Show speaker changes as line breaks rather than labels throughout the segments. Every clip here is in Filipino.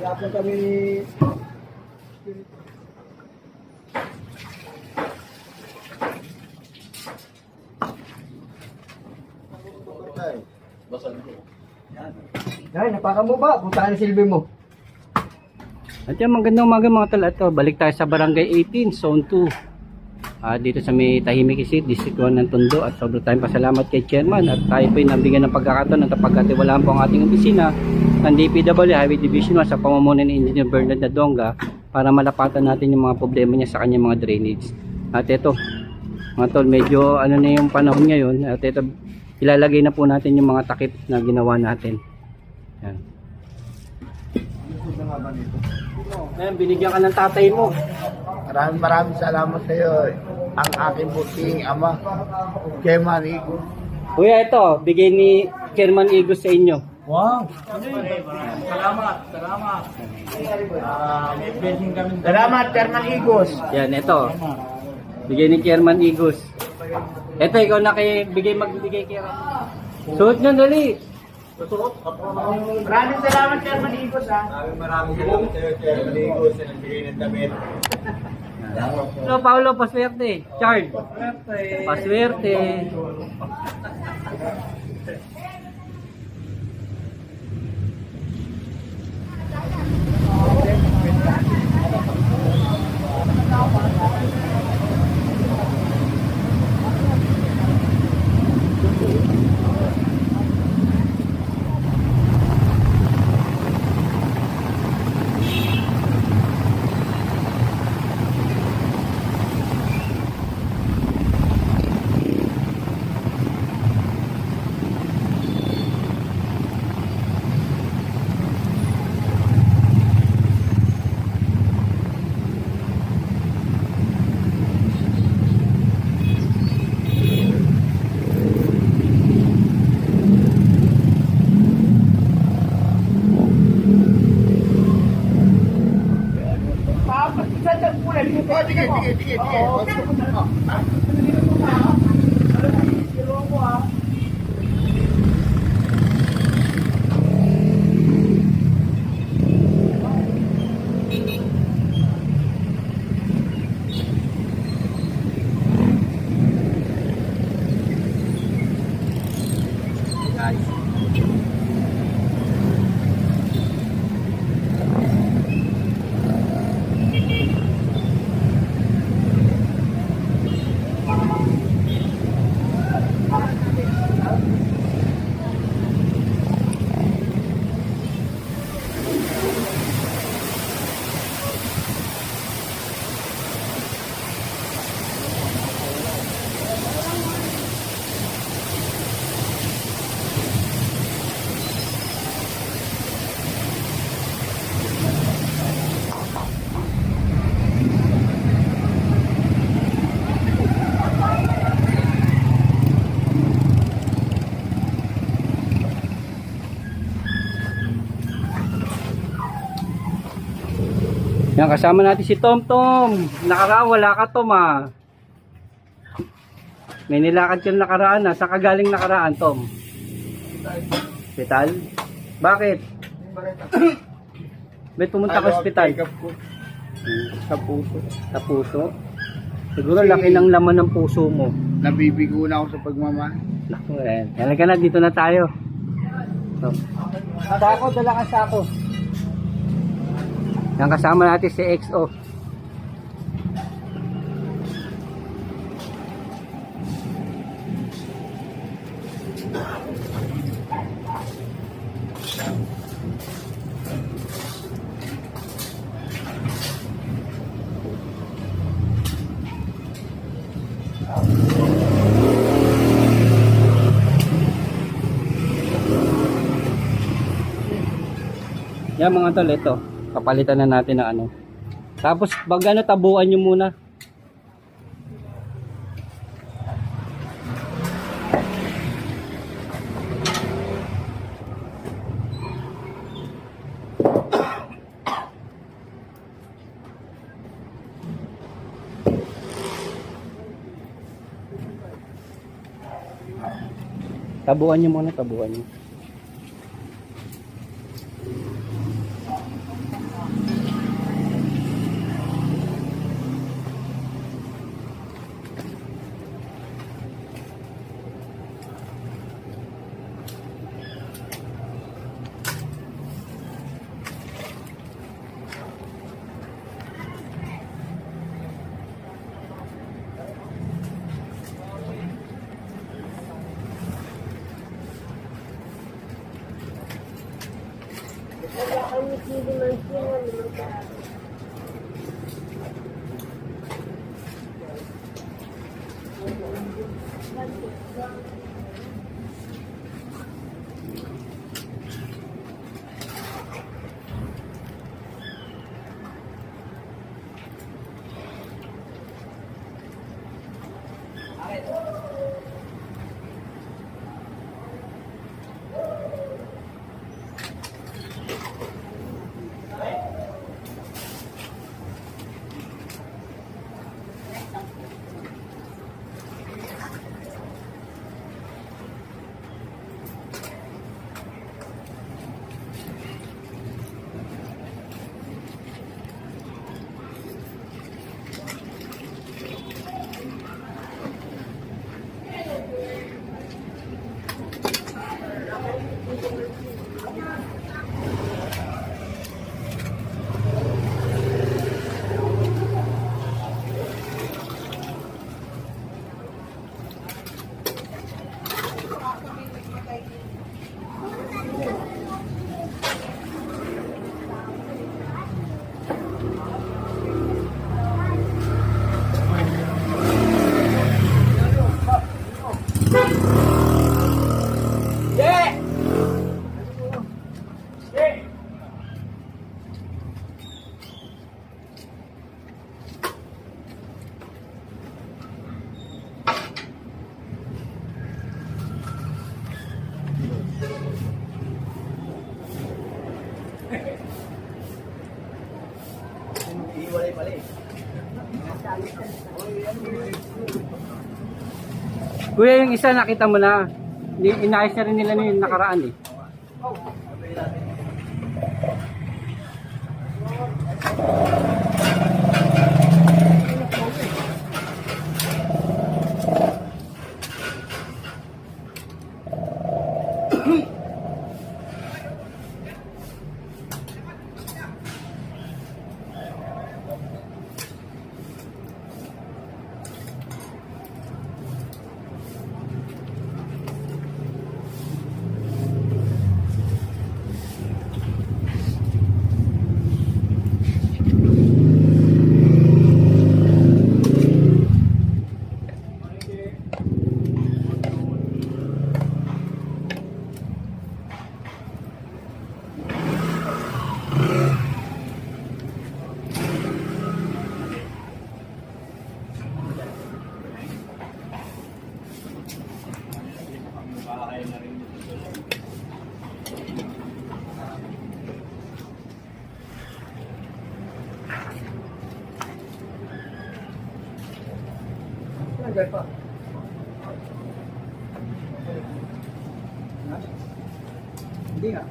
Kaya kami ni... Ay, napaka mo ba? Punta ka silbi mo.
At yan, magandang umaga mga tol. Ito, balik tayo sa Barangay 18, Zone 2. Dito sa may Tahimik Isip, District 1 ng Tondo. At sobrang tayong pasalamat kay Chairman. At tayo po yung nabigyan ng pagkakataon at pagkatiwalaan po ang ating opisina ng DPW Highway Division 1 sa pamumuno ni Engineer Bernard Nadonga para malapatan natin yung mga problema niya sa kanyang mga drainage. At ito, mga tol, medyo ano na yung panahon ngayon. At ito, ilalagay na po natin yung mga takip na ginawa natin. Yan. Ngayon, binigyan ka ng tatay mo.
Maraming salamat sa iyo. Ang aking buting ama, Chairman Igor.
Kuya, ito, bigay ni Chairman Igos sa inyo.
Wow! Salamat, Chairman Igos.
Yan, ito. Bigay ni Chairman Igos. Ito, ikaw na magbigay kay Ram. Suot nyo, dali.
Maraming salamat, Chairman Igos, ha?
Maraming salamat sa iyo, Chairman Igos, sa nagbigay ng damit.
So, Paolo, paswerte. Chard. Paswerte. Yan, kasama natin si Tom Tom. Nakaraan, wala ka Tom ah. May nilakad ka nakaraan ah. Saan ka galing nakaraan Tom? Hospital? Bakit? Ba't pumunta ka hospital?
Sa puso.
Sa puso? Siguro laki ng laman ng puso mo.
Nabibigo na ako sa pagmamahal.
Naku eh. Talaga na, dito na tayo. So, sako, dala ka sako. Yan, kasama natin si XO. Yan mga tol, ito. Papalitan na natin ng ano. Tapos pag ano, tabuan nyo muna. Tabuan nyo muna, tabuan nyo.
Iiwalay pala eh.
Kuya, yung isa nakita mo na. Inayos na rin nila yung nakaraan eh.
Hindi nga.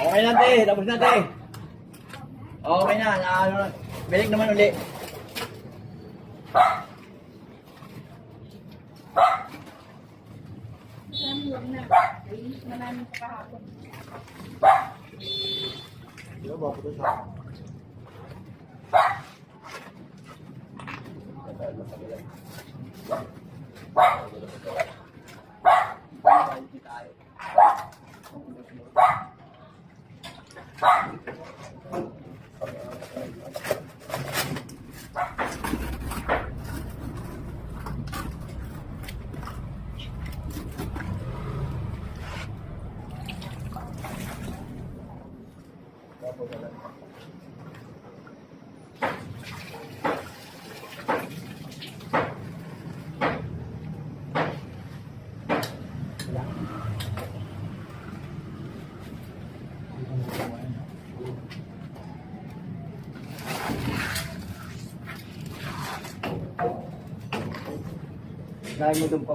Okay na te, tapos na te. Okay na, balik naman uli. Diba ba po siya? Tayo. Dahil mo doon pa,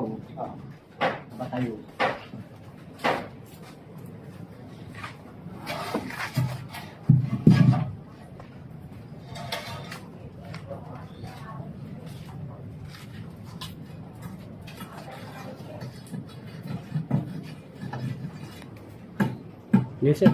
batayo.
Yes, sir.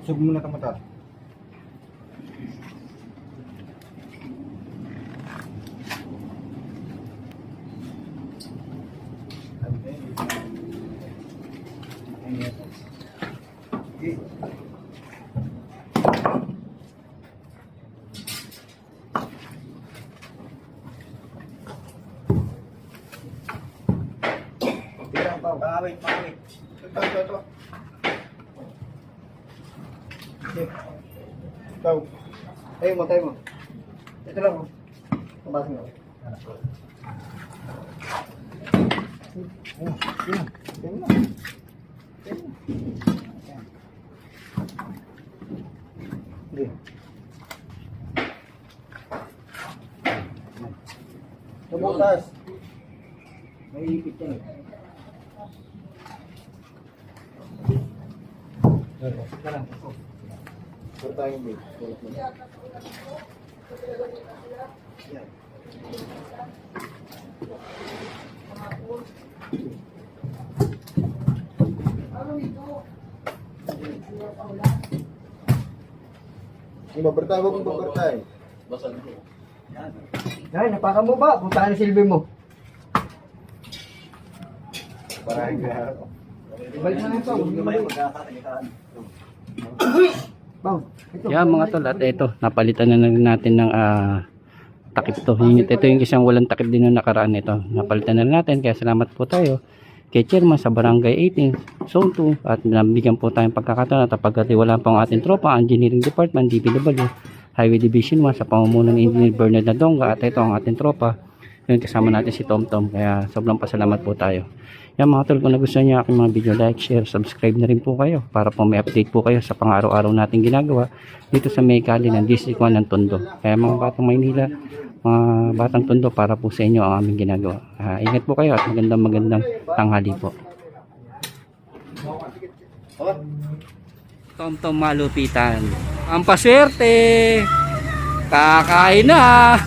Sug muna ka mata. Pawit.
Ito. Ikaw.
Tayo mo. Ito lang. Pabasa mo. Hindi. Butas. May ipit yan. Tayo mo. Yan.
Mabartay mo kung mabartay.
Ay, napakan mo ba? Punta na silbi mo.
Parang
Balik na ito. Bang, ito.
Yan mga tol, at ito, napalitan na natin ng takip to. Ito yung isang walang takip din na nakaraan ito. Napalitan na natin, kaya salamat po tayo kay Chairman sa Barangay 18, Zone 2, at nabigyan po tayong pagkakataon at pagkatiwalaan po ang ating tropa, Engineering Department, DPW, Highway Division 1 sa pamumuno ng Engineer Bernard Nadonga, at ito ang ating tropa. Yun, kasama natin si Tom Tom, kaya sobrang pasalamat po tayo. Yan mga tol, kung nagustuhan niyo aking mga video, like, share, subscribe na rin po kayo para po may update po kayo sa pang-araw-araw nating ginagawa dito sa may kali ng District 1 ng Tondo. Kaya mga batang Maynila, mga batang Tondo, para po sa inyo ang aming ginagawa. Ingat po kayo at magandang tanghali po. Tom Tom Malupitan. Ang paswerte! Kakain na!